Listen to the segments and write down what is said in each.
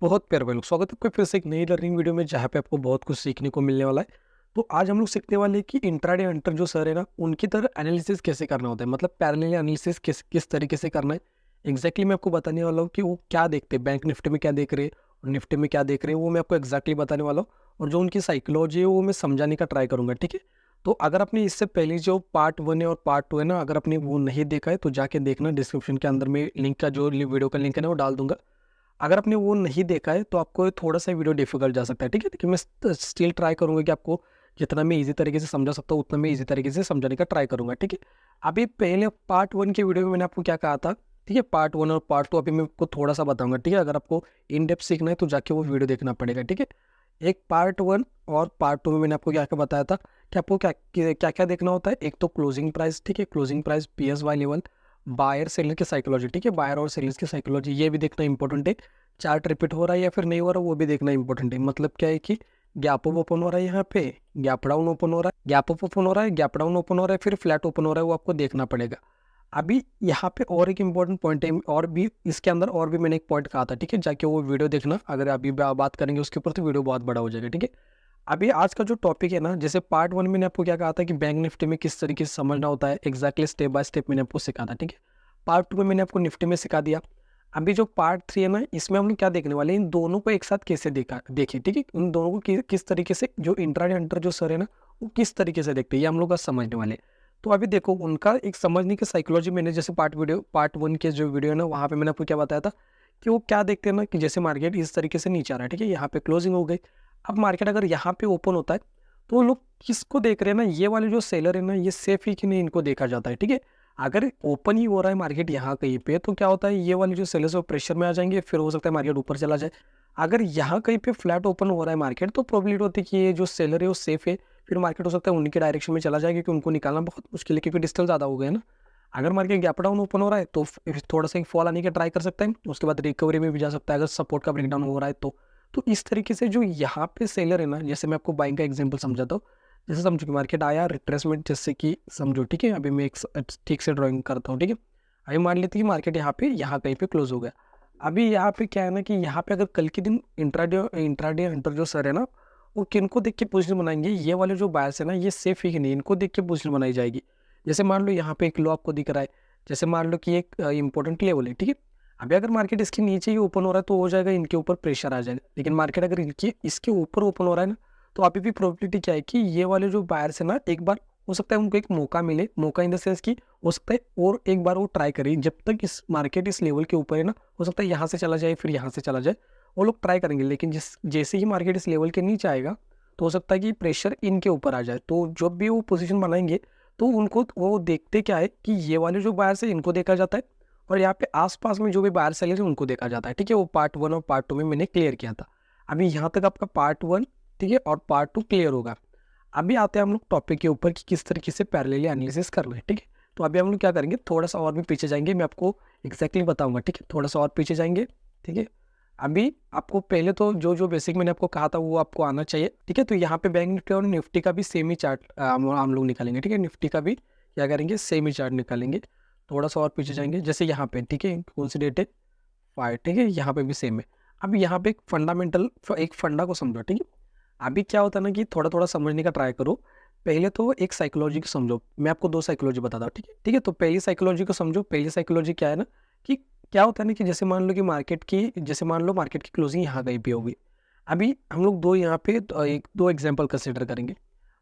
बहुत प्यारे भाई लोग, स्वागत है आपका फिर से एक नई लर्निंग वीडियो में जहाँ पे आपको बहुत कुछ सीखने को मिलने वाला है। तो आज हम लोग सीखने वाले हैं कि इंट्राडे हंटर जो सर है ना, उनकी तरह एनालिसिस कैसे करना होता है, मतलब पैरेलल एनालिसिस किस तरीके से करना है। एग्जैक्टली मैं आपको बताने वाला हूँ कि वो क्या देखते हैं, बैंक निफ्टी में क्या देख रहे हैं और निफ्टी में क्या देख रहे हैं, वो मैं आपको एग्जैक्टली बताने वाला हूँ। और जो उनकी साइकोलॉजी है वो मैं समझाने का ट्राई करूंगा, ठीक है। तो अगर आपने इससे पहले जो पार्ट 1 है और पार्ट 2 है ना, अगर आपने वो नहीं देखा है तो जाके देखना, डिस्क्रिप्शन के अंदर में लिंक का जो वीडियो का लिंक है ना वो डाल दूंगा। अगर आपने वो नहीं देखा है तो आपको थोड़ा सा वीडियो डिफिकल्ट जा सकता है, ठीक है। लेकिन मैं स्टिल ट्राई करूंगा कि आपको जितना मैं इजी तरीके से समझा सकता हूँ उतना मैं इजी तरीके से समझाने का ट्राई करूंगा, ठीक है। अभी पहले पार्ट 1 के वीडियो में मैंने आपको क्या कहा था, ठीक है। पार्ट 1 और पार्ट 2 अभी मैं आपको थोड़ा सा बताऊंगा, ठीक है। अगर आपको इन डेप्थ सीखना है तो जाके वो वीडियो देखना पड़ेगा, ठीक है। एक पार्ट 1 और पार्ट 2 में मैंने आपको क्या क्या बताया था कि आपको क्या क्या क्या देखना होता है। एक तो क्लोजिंग प्राइस, ठीक है, closing price, PSY level, buyer seller की साइकोलॉजी, ठीक है, बायर और सेलर्स की साइकोलॉजी, ये भी देखना इंपॉर्टेंट है। चार्ट रिपीट हो रहा है या फिर नहीं हो रहा वो भी देखना इंपॉर्टेंट है। मतलब क्या है कि गैप अप ओपन हो रहा है, यहाँ पे गैप डाउन ओपन हो रहा है, गैप अप ओपन हो रहा है, गैप डाउन ओपन हो रहा है, फिर फ्लैट ओपन हो रहा है, वो आपको देखना पड़ेगा। अभी यहाँ पे और एक इंपॉर्टेंट पॉइंट है, और भी इसके अंदर और भी मैंने एक पॉइंट कहा था, ठीक है। जाके वो वीडियो देखना, अगर अभी बात करेंगे उसके ऊपर तो वीडियो बहुत बड़ा हो जाएगा, ठीक है। अभी आज का जो टॉपिक है ना, जैसे पार्ट 1 में मैंने आपको क्या कहा था कि बैंक निफ्टी में किस तरीके से समझना होता है, एग्जैक्टली स्टेप बाय स्टेप मैंने आपको सिखा था, ठीक है। पार्ट 2 में मैंने आपको निफ्टी में सिखा दिया। अभी जो पार्ट 3 है ना, इसमें हम लोग क्या देखने वाले हैं, इन दोनों को एक साथ कैसे देखें, ठीक है। इन दोनों को किस तरीके से जो इंट्राडे हंटर जो सर है ना, वो किस तरीके से देखते हैं, ये हम लोग आज समझने वाले हैं। तो अभी देखो उनका एक समझने की साइकोलॉजी, मैंने जैसे पार्ट 1 के जो वीडियो है ना, वहाँ पे मैंने आपको क्या बताया था कि वो क्या देखते हैं ना, कि जैसे मार्केट इस तरीके से नीचे आ रहा है, ठीक है, यहाँ पे क्लोजिंग हो गई। अब मार्केट अगर यहाँ पे ओपन होता है तो वो लोग किसको देख रहे हैं ना, ये वाले जो सेलर है ना, ये सेफ ही कि नहीं, इनको देखा जाता है, ठीक है। अगर ओपन ही हो रहा है मार्केट यहाँ कहीं पे तो क्या होता है, ये वाले जो सेलर्स वो प्रेशर में आ जाएंगे, फिर हो सकता है मार्केट ऊपर चला जाए। अगर यहाँ कहीं पे फ्लैट ओपन हो रहा है मार्केट तो प्रोबेबिलिटी होती है कि ये जो सेलर है वो सेफ है, फिर मार्केट हो सकता है उनके डायरेक्शन में चला जाए, क्योंकि उनको निकालना बहुत मुश्किल है, क्योंकि डिस्टेंस ज़्यादा हो गए ना। अगर मार्केट गैप डाउन ओपन हो रहा है तो थोड़ा सा फॉल आने का ट्राई कर सकता है, उसके बाद रिकवरी में भी जा सकता है अगर सपोर्ट का ब्रेकडाउन हो रहा है तो इस तरीके से जो यहाँ पे सेलर है ना, जैसे मैं आपको बाइंग का एग्जांपल समझाता हूँ। जैसे समझो कि मार्केट आया रिट्रेसमेंट, जैसे कि समझो, ठीक है। अभी मैं एक ठीक से ड्राइंग करता हूँ, ठीक है। अभी मान लेते हैं कि मार्केट यहाँ कहीं पे क्लोज हो गया। अभी यहाँ पे क्या है ना कि यहाँ पे अगर कल के दिन इंट्राडे इंट्राडे हंटर जो सर है ना, वो किनको देख के पोजीशन बनाएंगे, ये वाले जो बायर्स है ना, ये सेफ है कि नहीं, इनको देख के पोजीशन बनाई जाएगी। जैसे मान लो यहाँ पे एक लो आपको दिख रहा है, जैसे मान लो कि एक इंपॉर्टेंट लेवल है, ठीक है। अभी अगर मार्केट इसके नीचे ही ओपन हो रहा है तो हो जाएगा इनके ऊपर प्रेशर आ जाएगा, लेकिन मार्केट अगर इनके इसके ऊपर ओपन हो रहा है ना, तो अभी भी प्रोबेबिलिटी क्या है कि ये वाले जो बायर्स है ना, एक बार हो सकता है उनको एक मौका मिले, मौका इन द सेंस की हो सकता है और एक बार वो ट्राई करें, जब तक इस मार्केट इस लेवल के ऊपर है ना, हो सकता है यहाँ से चला जाए फिर यहाँ से चला जाए, वो लोग ट्राई करेंगे। लेकिन जैसे ही मार्केट इस लेवल के नीचे आएगा तो हो सकता है कि प्रेशर इनके ऊपर आ जाए, तो जब भी वो पोजीशन बनाएंगे तो उनको वो देखते क्या है कि ये वाले जो बायर्स है इनको देखा जाता है, और यहाँ पे आसपास में जो भी बायर सेलर है उनको देखा जाता है, ठीक है। वो पार्ट 1 और पार्ट 2 में मैंने क्लियर किया था। अभी यहाँ तक आपका पार्ट 1, ठीक है, और पार्ट 2 क्लियर होगा। अभी आते हैं हम लोग टॉपिक के ऊपर कि किस तरीके से पैरेलली एनालिसिस करना है, ठीक है। तो अभी हम लोग क्या करेंगे, थोड़ा सा और भी पीछे जाएंगे, मैं आपको एग्जैक्टली बताऊंगा, ठीक है। थोड़ा सा और पीछे जाएंगे, ठीक है। अभी आपको पहले तो जो जो बेसिक मैंने आपको कहा था वो आपको आना चाहिए, ठीक है। तो यहाँ पे बैंक निफ्टी और निफ्टी का भी सेम ही चार्ट हम लोग निकालेंगे, ठीक है। निफ्टी का भी क्या करेंगे, सेम ही चार्ट निकालेंगे। थोड़ा सा और पीछे जाएंगे, जैसे यहाँ पे, ठीक है, कौन सी डेट है, 5, ठीक है, यहाँ पे भी सेम है। अब यहाँ पे एक फंडा को समझो, ठीक है। अभी क्या होता है ना कि थोड़ा थोड़ा समझने का ट्राई करो। पहले तो एक साइकोलॉजी को समझो, मैं आपको दो साइकोलॉजी बताता हूँ, ठीक है, ठीक है। तो पहली साइकोलॉजी को समझो। पहली साइकोलॉजी क्या है ना कि क्या होता है ना कि जैसे मान लो कि जैसे मान लो मार्केट की क्लोजिंग यहाँ कहीं पे होगी। अभी हम लोग दो यहाँ पे एक दो एग्जाम्पल कंसिडर करेंगे।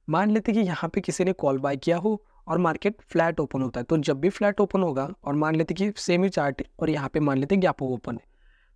मान लेते कि यहाँ पे किसी ने कॉल बाय किया हो और मार्केट फ्लैट ओपन होता है, तो जब भी फ्लैट ओपन होगा और मान लेते कि सेम ही चार्ट है और यहाँ पे मान लेते गैप ओपन है,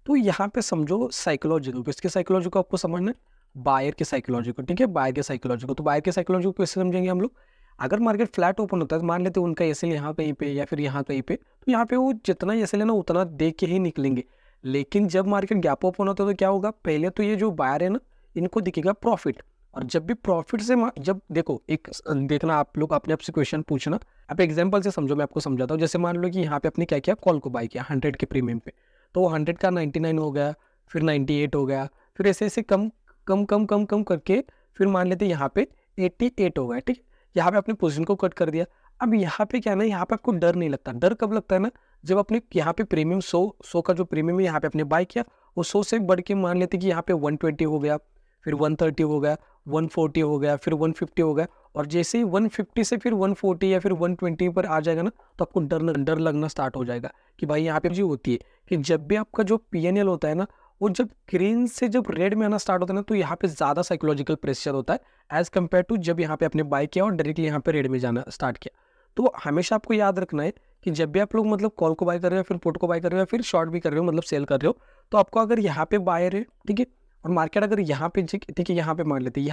तो यहाँ पे समझो साइकोलॉजी को, किसके साइकोलॉजी को आपको समझना है, बायर के साइकोलॉजी को, ठीक है, बायर के साइकोलॉजी को। तो बायर के साइकोलॉजी को कैसे समझेंगे हम लोग, अगर मार्केट फ्लैट ओपन होता है तो मान लेते हैं उनका एसएल यहाँ कहीं पे या फिर यहाँ कहीं पे, तो यहाँ पे वो जितना एसएल है ना उतना देख के ही निकलेंगे। लेकिन जब मार्केट गैप ओपन होता है तो क्या होगा, पहले तो ये जो बायर है ना इनको दिखेगा प्रॉफिट, और जब भी प्रॉफिट से जब देखो एक देखना, आप लोग अपने आप से क्वेश्चन पूछना, आप एग्जाम्पल से समझो, मैं आपको समझाता हूँ। जैसे मान लो कि यहाँ पे आपने क्या किया, कॉल को बाय किया 100 के प्रीमियम पे, तो 100 का 99 हो गया, फिर 98 हो गया, फिर ऐसे ऐसे कम कम कम कम कम करके फिर मान लेते यहाँ पे 88 हो गया, ठीक है। यहाँ पे आपने पोजीशन को कट कर दिया। अब यहाँ पे क्या है ना, यहाँ पे आपको डर नहीं लगता। डर कब लगता है ना, जब आपने यहाँ पे प्रीमियम 100 का जो प्रीमियम है यहाँ पे आपने बाय किया, वो 100 से बढ़ के मान लेते कि यहाँ पे 120 हो गया, फिर 130 हो गया, 140 हो गया, फिर 150 हो गया, और जैसे ही 150 से फिर 140 या फिर 120 पर आ जाएगा ना, तो आपको डर लगना स्टार्ट हो जाएगा कि भाई यहाँ पे जो होती है कि जब भी आपका जो PNL होता है ना, वो जब ग्रीन से जब रेड में आना स्टार्ट होता है ना, तो यहाँ पे ज़्यादा साइकोलॉजिकल प्रेशर होता है एज कम्पेयर टू जब यहाँ पे आपने बाय किया और डायरेक्टली यहाँ पे रेड में जाना स्टार्ट किया। तो हमेशा आपको याद रखना है कि जब भी आप लोग मतलब कॉल को बाय कर रहे हो, फिर पुट को बाय कर रहे हो, फिर शॉर्ट भी कर रहे हो, मतलब सेल कर रहे हो, तो आपको अगर यहाँ पे बायर है, ठीक है, और मार्केट अगर यहाँ पे, ठीक है, यहाँ पे मान लेते हैं,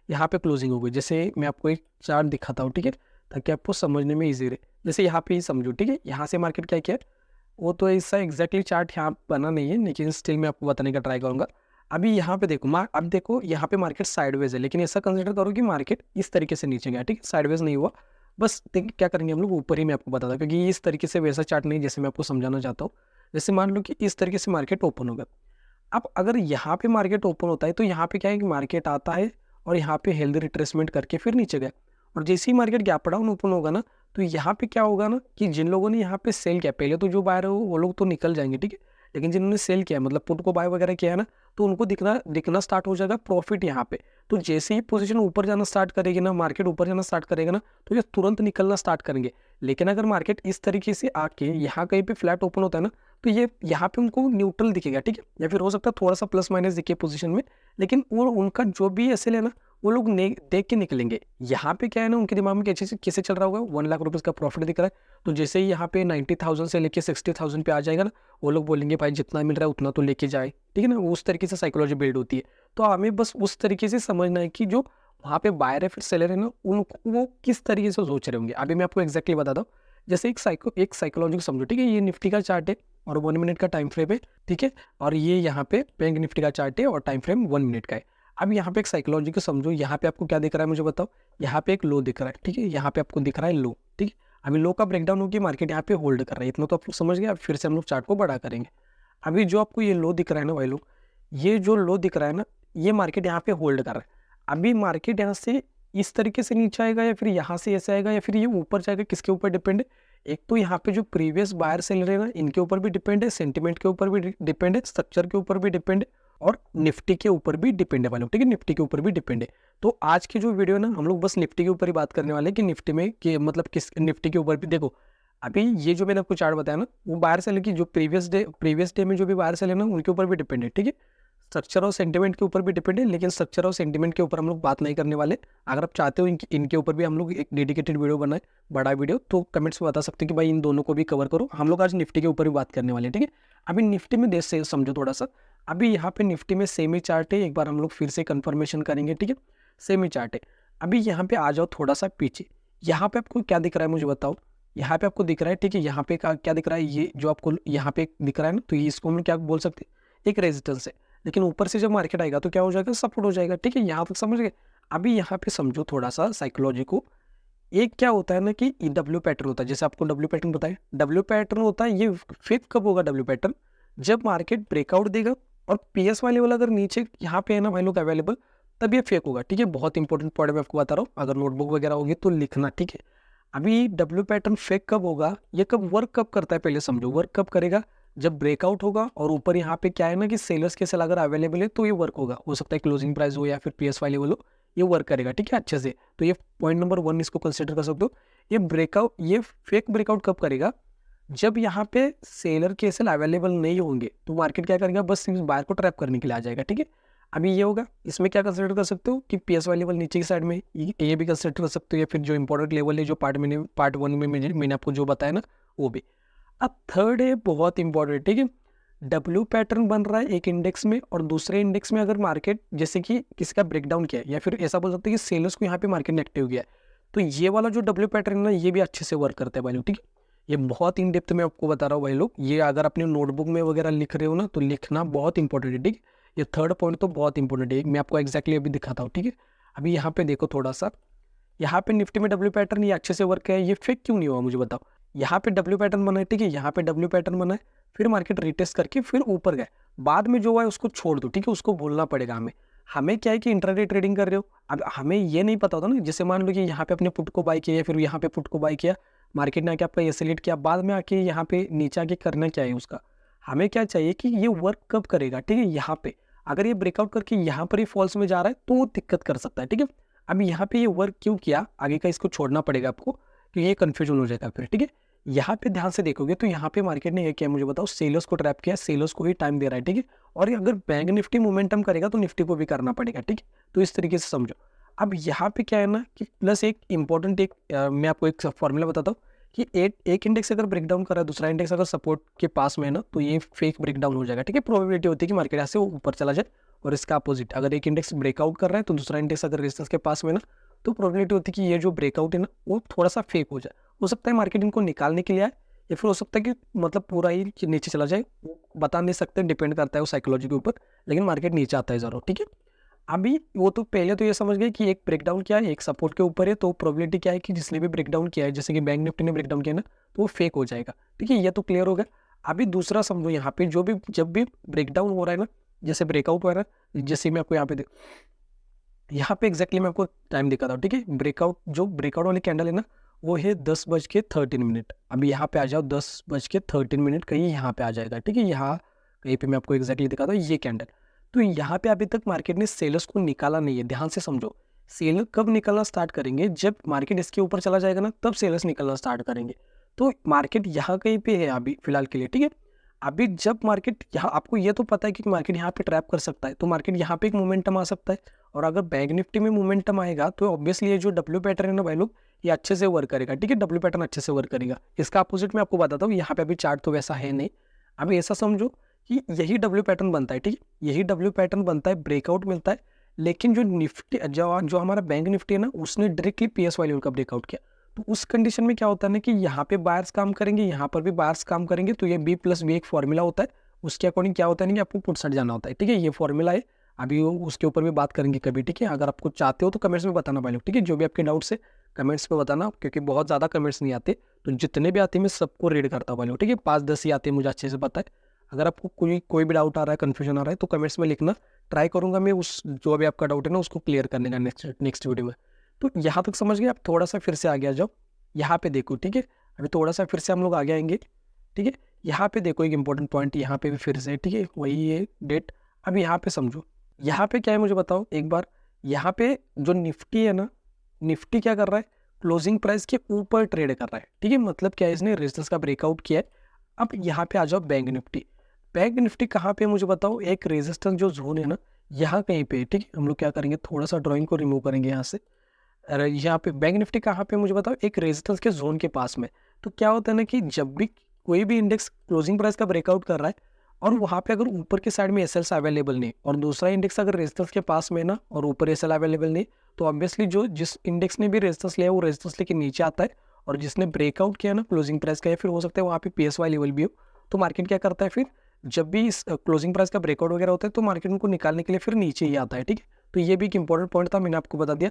यहाँ पे क्लोजिंग हो गई। जैसे मैं आपको एक चार्ट दिखाता हूँ, ठीक है, ताकि आपको समझने में ईजी रहे। जैसे यहाँ पे ही समझो, ठीक है, यहाँ से मार्केट क्या किया, वो तो ऐसा एग्जैक्टली चार्ट यहाँ बना नहीं है, लेकिन स्टिल मैं आपको बताने का ट्राई करूँगा। अभी यहाँ पे देखो, अब देखो यहाँ पे मार्केट साइडवेज है, लेकिन ऐसा कंसिडर करो कि मार्केट इस तरीके से नीचे गया, ठीक है, साइडवेज नहीं हुआ। बस क्या करेंगे हम लोग, ऊपर ही मैं आपको बताता, क्योंकि इस तरीके से वैसा चार्ट नहीं जैसे मैं आपको समझाना चाहता हूँ। जैसे मान लो कि इस तरीके से मार्केट ओपन होगा। अब अगर यहाँ पे मार्केट ओपन होता है, तो यहाँ पे क्या है कि मार्केट आता है और यहाँ पे हेल्दी रिट्रेसमेंट करके फिर नीचे गया, और जैसे ही मार्केट गैप डाउन ओपन होगा ना, तो यहाँ पे क्या होगा ना कि जिन लोगों ने यहाँ पे सेल किया, पहले तो जो बायर हो वो लोग तो निकल जाएंगे, ठीक है, लेकिन जिन्होंने सेल किया मतलब पुट को बाय वगैरह किया है ना, तो उनको दिखना स्टार्ट हो जाएगा प्रॉफिट यहाँ पे। तो जैसे ही पोजीशन ऊपर जाना स्टार्ट करेगी ना, मार्केट ऊपर जाना स्टार्ट करेगा ना, तो ये तुरंत निकलना स्टार्ट करेंगे। लेकिन अगर मार्केट इस तरीके से आके यहाँ कहीं पे फ्लैट ओपन होता है ना, तो ये यहाँ पे उनको न्यूट्रल दिखेगा, ठीक है, या फिर हो सकता है थोड़ा सा प्लस माइनस दिखे पोजीशन में, लेकिन वो उनका जो भी एसएल है ना, वो लोग देख के निकलेंगे। यहाँ पे क्या है ना, उनके दिमाग में कैसे चल रहा होगा, 1 लाख रुपीज़ का प्रॉफिट दिख रहा है, तो जैसे ही यहाँ पे 90,000 से लेके 60,000 पे आ जाएगा ना, वो लोग बोलेंगे भाई जितना मिल रहा है उतना तो लेके जाए, ठीक है ना, उस तरीके से साइकोलॉजी बिल्ड होती है। तो हमें बस उस तरीके से समझना है कि जो वहाँ पे बायर है फिर सेलर है ना, उनको वो किस तरीके से सोच रहे होंगे। अभी मैं आपको एक्जैक्टली बताता हूँ। जैसे एक साइकोलॉजी को समझो, ठीक है, ये निफ्टी का चार्ट है और 1 मिनट का टाइम फ्रेम है, ठीक है, और ये यहाँ पे बैंक निफ्टी का चार्ट है और टाइम फ्रेम 1 मिनट का है। अब यहाँ पे एक साइकोलॉजी को समझो, यहाँ पे आपको क्या दिख रहा है मुझे बताओ, यहाँ पे एक लो दिख रहा है, ठीक है, यहाँ पे आपको दिख रहा है लो, ठीक है। अभी लो का ब्रेकडाउन होगी, मार्केट यहाँ पे होल्ड कर रहा है, इतना तो आप लोग समझ गए। अब फिर से हम लोग चार्ट को बड़ा करेंगे। अभी जो आपको ये लो दिख रहा है ना भाई लोग, ये जो लो दिख रहा है ना, ये मार्केट यहाँ पे होल्ड कर रहा है। अभी मार्केट यहाँ से इस तरीके से नीचे आएगा या फिर यहाँ से ऐसे आएगा या फिर ये ऊपर जाएगा, किसके ऊपर डिपेंड है? एक तो यहाँ पे जो प्रीवियस बायर सेलर है ना, इनके ऊपर भी डिपेंड है, सेंटिमेंट के ऊपर भी डिपेंड है, स्ट्रक्चर के ऊपर भी डिपेंड है, और निफ्टी के ऊपर भी डिपेंड है भाई लोग, ठीक है, निफ्टी के ऊपर भी डिपेंड है। तो आज की जो वीडियो है ना, हम लोग बस निफ्टी के ऊपर ही बात करने वाले हैं कि निफ्टी में कि मतलब किस निफ्टी के ऊपर भी देखो। अभी ये जो मैंने आपको चार्ट बताया ना, वो बायर सेलर की जो प्रीवियस डे में जो भी बायर सेलर ना, उनके ऊपर भी डिपेंड है, ठीक है। स्ट्रक्चर और सेंटिमेंट के ऊपर भी डिपेंड है, लेकिन स्ट्रक्चर और सेंटिमेंट के ऊपर हम लोग बात नहीं करने वाले। अगर आप चाहते हो इनके ऊपर भी हम लोग एक डेडिकेटेड वीडियो बनाए, बड़ा वीडियो, तो कमेंट्स में बता सकते हो कि भाई इन दोनों को भी कवर करो। हम लोग आज निफ्टी के ऊपर भी बात करने वाले हैं, ठीक है। अभी निफ्टी में देख से समझो थोड़ा सा। अभी यहाँ पे निफ्टी में सेम ही चार्ट है, एक बार हम लोग फिर से कन्फर्मेशन करेंगे, ठीक है, सेम ही चार्ट है। अभी यहाँ पे आ जाओ थोड़ा सा पीछे, यहाँ पे आपको क्या दिख रहा है मुझे बताओ। यहाँ पे आपको दिख रहा है, ठीक है, यहाँ पे क्या दिख रहा है, ये जो आपको यहाँ पे दिख रहा है ना, तो ये इसको हम लोग क्या बोल सकते हैं, एक रेजिस्टेंस है। लेकिन ऊपर से जब मार्केट आएगा तो क्या हो जाएगा, सपोर्ट हो जाएगा, ठीक है, यहाँ तक समझ गए। अभी यहाँ पे समझो थोड़ा सा साइकोलॉजी को। एक क्या होता है ना कि डब्ल्यू पैटर्न होता है, जैसे आपको डब्ल्यू पैटर्न बताया, डब्ल्यू पैटर्न होता है, ये फेक कब होगा डब्ल्यू पैटर्न, जब मार्केट ब्रेकआउट देगा और पीएस वाले वाला अगर नीचे यहाँ पे है ना भाई लोग अवेलेबल, तब ये फेक होगा, ठीक है। बहुत इंपॉर्टेंट पॉइंट मैं आपको बता रहा हूँ, अगर नोटबुक वगैरह होगी तो लिखना, ठीक है। अभी डब्ल्यू पैटर्न फेक कब होगा, ये कब वर्क कब करता है, पहले समझो वर्क कब करेगा, जब ब्रेकआउट होगा और ऊपर यहाँ पे क्या है ना कि सेलर्स के सेल अगर अवेलेबल है तो ये वर्क होगा। हो सकता है क्लोजिंग प्राइस हो या फिर पीएस वाले बोलो, ये वर्क करेगा, ठीक है, अच्छे से। तो ये पॉइंट नंबर 1 इसको कंसिडर कर सकते हो। ये ब्रेकआउट, ये फेक ब्रेकआउट कब करेगा, जब यहाँ पे सेलर के सेल अवेलेबल नहीं होंगे, तो मार्केट क्या करेगा, बस बायर को ट्रैप करने के लिए आ जाएगा, ठीक है। अभी ये होगा, इसमें क्या कंसिडर कर सकते हो कि पीएस वाले लेवल नीचे की साइड में, ये भी कंसिडर कर सकते हो, या फिर जो इंपॉर्टेंट लेवल है जो पार्ट 1 में मैंने आपको जो बताया ना, वो भी। अब थर्ड है बहुत इंपॉर्टेंट, ठीक है, डब्ल्यू पैटर्न बन रहा है एक इंडेक्स में, और दूसरे इंडेक्स में अगर मार्केट जैसे कि किसका ब्रेकडाउन किया है, या फिर ऐसा बोल सकते हैं कि सेलर्स को यहाँ पे मार्केट ने एक्टिव किया है, तो ये वाला जो डब्ल्यू पैटर्न है ना, ये भी अच्छे से वर्क करता है भाई लोग, ठीक है। ये बहुत इन डेप्थ में आपको बता रहा हूँ भाई लोग, ये अगर अपने नोटबुक में वगैरह लिख रहे हो ना, तो लिखना बहुत इंपॉर्टेंट है, ठीक है। ये थर्ड पॉइंट तो बहुत इंपॉर्टेंट है, मैं आपको एक्जैक्टली अभी दिखाता हूँ, ठीक है। अभी यहाँ पे देखो थोड़ा सा, यहाँ पे निफ्टी में डब्ल्यू पैटर्न ये अच्छे से वर्क है, ये फेक क्यों नहीं हुआ मुझे बताओ। यहाँ पे डब्ल्यू पैटर्न बना है, ठीक है, यहाँ पे डब्ल्यू पैटर्न बना है, फिर मार्केट रिटेस्ट करके फिर ऊपर गए, बाद में जो हुआ है उसको छोड़ दो, ठीक है, उसको बोलना पड़ेगा हमें। हमें क्या है कि इंट्राडे ट्रेडिंग कर रहे हो, अब हमें ये नहीं पता होता ना, जैसे मान लो कि यहाँ पे अपने पुट को बाय किया या फिर यहाँ पे पुट को बाय किया, मार्केट ने आके आपका ये सेलेक्ट किया, बाद में आके यहाँ पे नीचे आके करना क्या है उसका, हमें क्या चाहिए कि ये वर्क कब करेगा, ठीक है। यहाँ पे अगर ये ब्रेकआउट करके यहाँ पर ही फॉल्स में जा रहा है तो वो दिक्कत कर सकता है, ठीक है। अब यहाँ पे ये वर्क क्यों किया, आगे का इसको छोड़ना पड़ेगा आपको, क्योंकि ये कन्फ्यूजन हो जाएगा फिर, ठीक है। यहाँ पे ध्यान से देखोगे तो यहाँ पे मार्केट ने ये किया, मुझे बताओ, सेलर्स को ट्रैप किया, सेलर्स को ही टाइम दे रहा है, ठीक है। और ये अगर बैंक निफ्टी मोमेंटम करेगा तो निफ्टी को भी करना पड़ेगा, ठीक है। तो इस तरीके से समझो। अब यहाँ पे क्या है ना कि प्लस एक इंपॉर्टेंट मैं आपको एक फॉर्मूला बताता हूँ कि एक इंडेक्स अगर ब्रेकडाउन कर रहा है, दूसरा इंडेक्स अगर सपोर्ट के पास में है ना, तो ये फेक ब्रेकडाउन हो जाएगा, ठीक है। प्रोबेबिलिटी होती है कि मार्केट ऐसे ऊपर चला जाए, और इसका अपोजिट, अगर एक इंडेक्स ब्रेकआउट कर रहा है तो दूसरा इंडेक्स अगर रेजिस्टेंस के पास में ना, तो प्रोबेबिलिटी होती है कि ये जो ब्रेकआउट है ना वो थोड़ा सा फेक हो जाए। हो सकता है मार्केट इनको निकालने के लिए आए, या फिर हो सकता है कि मतलब पूरा ही नीचे चला जाए, वो बता नहीं सकते, डिपेंड करता है वो साइकोलॉजी के ऊपर, लेकिन मार्केट नीचे आता है ज़रूर, ठीक है। अभी वो तो पहले तो ये समझ गए कि एक ब्रेकडाउन क्या है, एक सपोर्ट के ऊपर है, तो प्रोबेबिलिटी क्या है कि जिसने भी ब्रेकडाउन किया है, जैसे कि बैंक निफ्टी ने ब्रेकडाउन किया ना, तो वो फेक हो जाएगा, ठीक है। ये तो क्लियर हो गया। अभी दूसरा समझो, यहाँ पे जो भी जब भी ब्रेकडाउन हो रहा है ना, जैसे ब्रेकआउट हो रहा है, जैसे मैं आपको यहाँ पे एग्जैक्टली मैं आपको टाइम दिखाता हूँ, ठीक है। ब्रेकआउट, जो ब्रेकआउट वाली कैंडल है ना, वो है 10:13। अभी यहाँ पे आ जाओ 10:13, कहीं यहाँ पे आ जाएगा, ठीक है। यहाँ कहीं पे मैं आपको एग्जैक्टली दिखाता हूँ ये कैंडल। तो यहाँ पे अभी तक मार्केट ने सेलर्स को निकाला नहीं है, ध्यान से समझो। सेलर कब निकलना स्टार्ट करेंगे, जब मार्केट इसके ऊपर चला जाएगा ना, तब सेलर्स निकलना स्टार्ट करेंगे। तो मार्केट यहाँ कहीं पे है अभी फिलहाल के लिए, ठीक है। अभी जब मार्केट यहाँ, आपको ये तो पता है कि मार्केट यहाँ पे ट्रैप कर सकता है, तो मार्केट यहाँ पे एक मोमेंटम आ सकता है, और अगर बैंक निफ्टी में मोमेंटम आएगा तो ऑब्वियसली ये जो डब्ल्यू पैटर्न है ना भाई लोग, ये अच्छे से वर्क करेगा, ठीक है। डब्ल्यू पैटर्न अच्छे से वर्क करेगा। इसका अपोजिट मैं आपको बताता हूँ, यहाँ पे अभी चार्ट तो वैसा है नहीं। अभी ऐसा समझो कि यही डब्ल्यू पैटर्न बनता है, ठीक है, यही डब्ल्यू पैटर्न बनता है, ब्रेकआउट मिलता है, लेकिन जो निफ्टी जो हमारा बैंक निफ्टी है ना, उसने डायरेक्टली पीएस वाली उनका ब्रेकआउट किया। तो उस कंडीशन में क्या होता है ना कि यहाँ पे बायर्स काम करेंगे, यहाँ पर भी बायर्स काम करेंगे, तो ये B+B एक फॉर्मूला होता है, उसके अकॉर्डिंग क्या होता है ना कि आपको पुट साइड जाना होता है, ठीक है। ये फॉर्मूला है, अभी उसके ऊपर भी बात करेंगे कभी, ठीक है। अगर आपको चाहते हो तो कमेंट्स में बताना भाई लोग, ठीक है। जो भी आपके डाउट्स है कमेंट्स में बताना, क्योंकि बहुत ज़्यादा कमेंट्स नहीं आते, तो जितने भी आते हैं मैं सबको रीड करता हूँ भाई लोग, ठीक है। 5-10 ही आते हैं, मुझे अच्छे से पता है। अगर आपको कोई भी डाउट आ रहा है, कन्फ्यूजन आ रहा है, तो कमेंट्स में लिखना, ट्राई करूँगा मैं उस जो भी आपका डाउट है ना उसको क्लियर करने का नेक्स्ट वीडियो में। तो यहाँ तक समझ गए आप, थोड़ा सा फिर से आगे आ जाओ, यहाँ पे देखो, ठीक है। अभी थोड़ा सा फिर से हम लोग आगे आएंगे, ठीक है। यहाँ पे देखो एक इंपॉर्टेंट पॉइंट, यहाँ पे भी फिर से, ठीक है, वही है डेट। अब यहाँ पे समझो, यहाँ पे क्या है मुझे बताओ एक बार। यहाँ पे जो निफ्टी है ना, निफ्टी क्या कर रहा है, क्लोजिंग प्राइस के ऊपर ट्रेड कर रहा है, ठीक है। मतलब क्या है, इसने रेजिस्टेंस का ब्रेकआउट किया है। अब यहाँ पे आ जाओ बैंक निफ्टी। बैंक निफ्टी कहाँ पे मुझे बताओ, एक रेजिस्टेंस जो जोन है ना, यहाँ कहीं पे, ठीक है। हम लोग क्या करेंगे, थोड़ा सा ड्राइंग को रिमूव करेंगे यहाँ से। अरे यहाँ पे बैंक निफ्टी कहाँ पे मुझे बताओ, एक रेजिस्टेंस के जोन के पास में। तो क्या होता है ना कि जब भी कोई भी इंडेक्स क्लोजिंग प्राइस का ब्रेकआउट कर रहा है, और वहाँ पे अगर ऊपर के साइड में एसएल्स अवेलेबल नहीं, और दूसरा इंडेक्स अगर रेजिस्टेंस के पास में ना, और ऊपर एसएल अवेलेबल नहीं, तो ऑब्वियसली जो जिस इंडेक्स ने भी रेजिस्टेंस लिया है वो रेजिस्टेंस लेके नीचे आता है, और जिसने ब्रेकआउट किया ना क्लोजिंग प्राइस का, या फिर हो सकता है वहाँ पे पीएसवाई लेवल भी हो, तो मार्केट क्या करता है फिर, जब भी इस क्लोजिंग प्राइस का ब्रेकआउट वगैरह होता है, तो मार्केट उनको निकालने के लिए फिर नीचे ही आता है, ठीक है। तो ये भी एक इंपॉर्टेंट पॉइंट था, मैंने आपको बता दिया।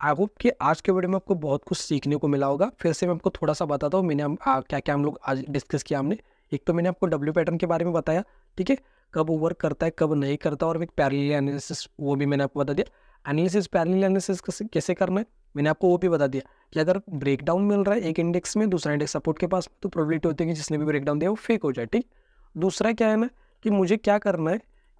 आई होप कि आज के वीडियो में आपको बहुत कुछ सीखने को मिला होगा। फिर से मैं आपको थोड़ा सा बताता हूँ, क्या क्या हम लोग आज डिस्कस किया हमने। एक तो मैंने आपको डब्ल्यू पैटर्न के बारे में बताया, ठीक है, कब वो वर्क करता है कब नहीं करता, और एक पैरेलल एनालिसिस वो भी मैंने आपको बता दिया। एनालिसिस, पैरेलल एनालिसिस कैसे करना है मैंने आपको वो भी बता दिया, कि अगर ब्रेकडाउन मिल रहा है एक इंडेक्स में, दूसरा इंडेक्स सपोर्ट के पास, तो प्रोबेबिलिटी होती है कि जिसने भी ब्रेकडाउन दिया वो फेक हो जाए, ठीक। दूसरा क्या है ना कि मुझे क्या करना है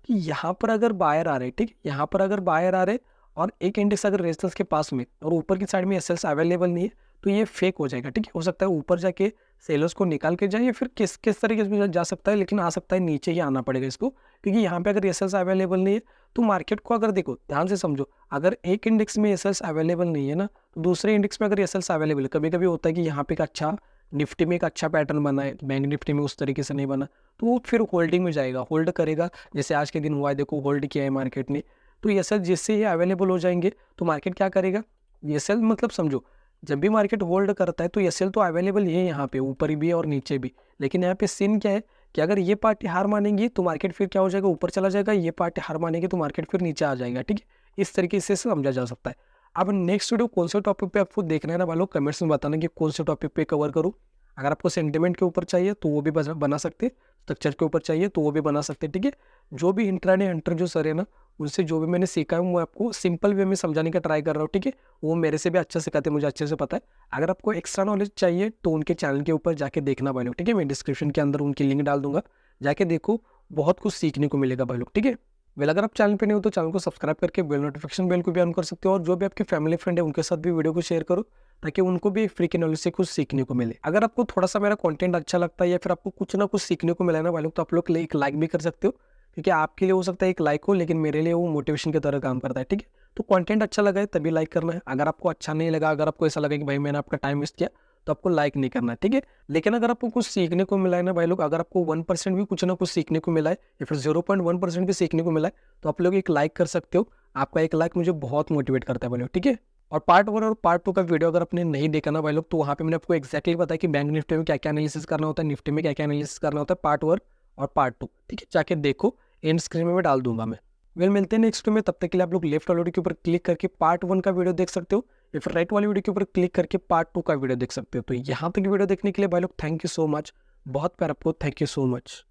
कि यहाँ पर अगर बायर आ रहे, ठीक, यहाँ पर अगर बायर आ रहे और एक इंडेक्स अगर रेजिस्टेंस के पास में और ऊपर की साइड में एसएल्स अवेलेबल नहीं है, तो ये फेक हो जाएगा, ठीक है। हो सकता है ऊपर जाके सेलर्स को निकाल के जाए, या फिर किस तरीके से जा सकता है, लेकिन आ सकता है नीचे ही आना पड़ेगा इसको, क्योंकि यहाँ पे अगर एसएल्स अवेलेबल नहीं है, तो मार्केट को अगर देखो ध्यान से समझो, अगर एक इंडेक्स में एसएल्स अवेलेबल नहीं है ना, तो दूसरे इंडेक्स में अगर एसएल्स अवेलेबल है, कभी कभी होता है कि यहाँ पे एक अच्छा निफ्टी में एक अच्छा पैटर्न बना है, बैंक निफ्टी में उस तरीके से नहीं बना, तो वो फिर होल्डिंग में जाएगा, होल्ड करेगा। जैसे आज के दिन हुआ है, देखो होल्ड किया है मार्केट ने, तो ये सेल जिससे ये अवेलेबल हो जाएंगे, तो मार्केट क्या करेगा, ये सेल मतलब समझो, जब भी मार्केट होल्ड करता है तो ये सेल तो अवेलेबल है यहाँ पे, ऊपर भी और नीचे भी, लेकिन यहाँ पे सीन क्या है कि अगर ये पार्टी हार मानेंगी तो मार्केट फिर क्या हो जाएगा, ऊपर चला जाएगा, ये पार्टी हार मानेगी तो मार्केट फिर नीचे आ जाएगा, ठीक है। इस तरीके से समझा जा सकता है। अब नेक्स्ट वीडियो कौन से टॉपिक पे आपको देखना है ना वालों, कमेंट्स में बताना कि कौन से टॉपिक पे कवर करूँ। अगर आपको सेंटिमेंट के ऊपर चाहिए तो वो भी बना सकते, स्ट्रक्चर के ऊपर चाहिए तो वो भी बना सकते, ठीक है। जो भी इंट्राडे हंटर जो सर है ना, उनसे जो भी मैंने सीखा है मैं आपको सिंपल वे में समझाने का ट्राई कर रहा हूँ, ठीक है। वो मेरे से भी अच्छा सिखाते हैं, मुझे अच्छे से पता है। अगर आपको एक्स्ट्रा नॉलेज चाहिए तो उनके चैनल के ऊपर जाके देखना भाई लोग, ठीक है। मैं डिस्क्रिप्शन के अंदर उनकी लिंक डाल दूंगा, जाके देखो, बहुत कुछ सीखने को मिलेगा भाई लोग, ठीक है। वेल, अगर आप चैनल पे नहीं हो तो चैनल को सब्सक्राइब करके बेल नोटिफिकेशन बेल को भी ऑन कर सकते हो, और जो भी आपके फैमिली फ्रेंड है उनके साथ भी वीडियो को शेयर करो, ताकि उनको भी फ्री के नॉलेज से कुछ सीखने को मिले। अगर आपको थोड़ा सा मेरा कंटेंट अच्छा लगता है या फिर आपको कुछ ना कुछ सीखने को मिला है ना भाई लोग, तो आप लोग एक लाइक भी कर सकते हो, क्योंकि आपके लिए हो सकता है एक लाइक हो, लेकिन मेरे लिए वो मोटिवेशन की तरह काम करता है, ठीक है। तो कंटेंट अच्छा लगा है तभी लाइक करना है। अगर आपको अच्छा नहीं लगा, अगर आपको ऐसा लगा कि भाई मैंने आपका टाइम वेस्ट किया, तो आपको लाइक नहीं करना है, ठीक है। लेकिन अगर आपको कुछ सीखने को मिला है ना भाई लोग, अगर आपको 1% भी कुछ ना कुछ सीखने को मिला है या फिर 0.1% भी सीखने को मिला है, तो आप लोग एक लाइक कर सकते हो। आपका एक लाइक मुझे बहुत मोटिवेट करता है भाई लोग, ठीक है। और पार्ट 1 और पार्ट 2 का वीडियो अगर आपने नहीं देखा ना भाई लोग, तो वहाँ पे मैंने आपको एक्जैक्टली बताया कि बैंक निफ्टी में क्या क्या एनालिसिस करना होता है, निफ्टी में क्या क्या एनालिसिस करना होता है, पार्ट 1 और पार्ट 2, ठीक है। जाके देखो, एंड स्क्रीन में मैं डाल दूंगा मैं। वेल, मिलते हैं नेक्स्ट में, तब तक के लिए आप लोग लेफ्ट वाले वीडियो के ऊपर क्लिक करके पार्ट 1 का वीडियो देख सकते हो, या फिर राइट वाली वीडियो के ऊपर क्लिक करके पार्ट 2 का वीडियो देख सकते हो। तो यहाँ तक वीडियो देखने के लिए भाई लोग थैंक यू सो मच, बहुत प्यार आपको, थैंक यू सो मच।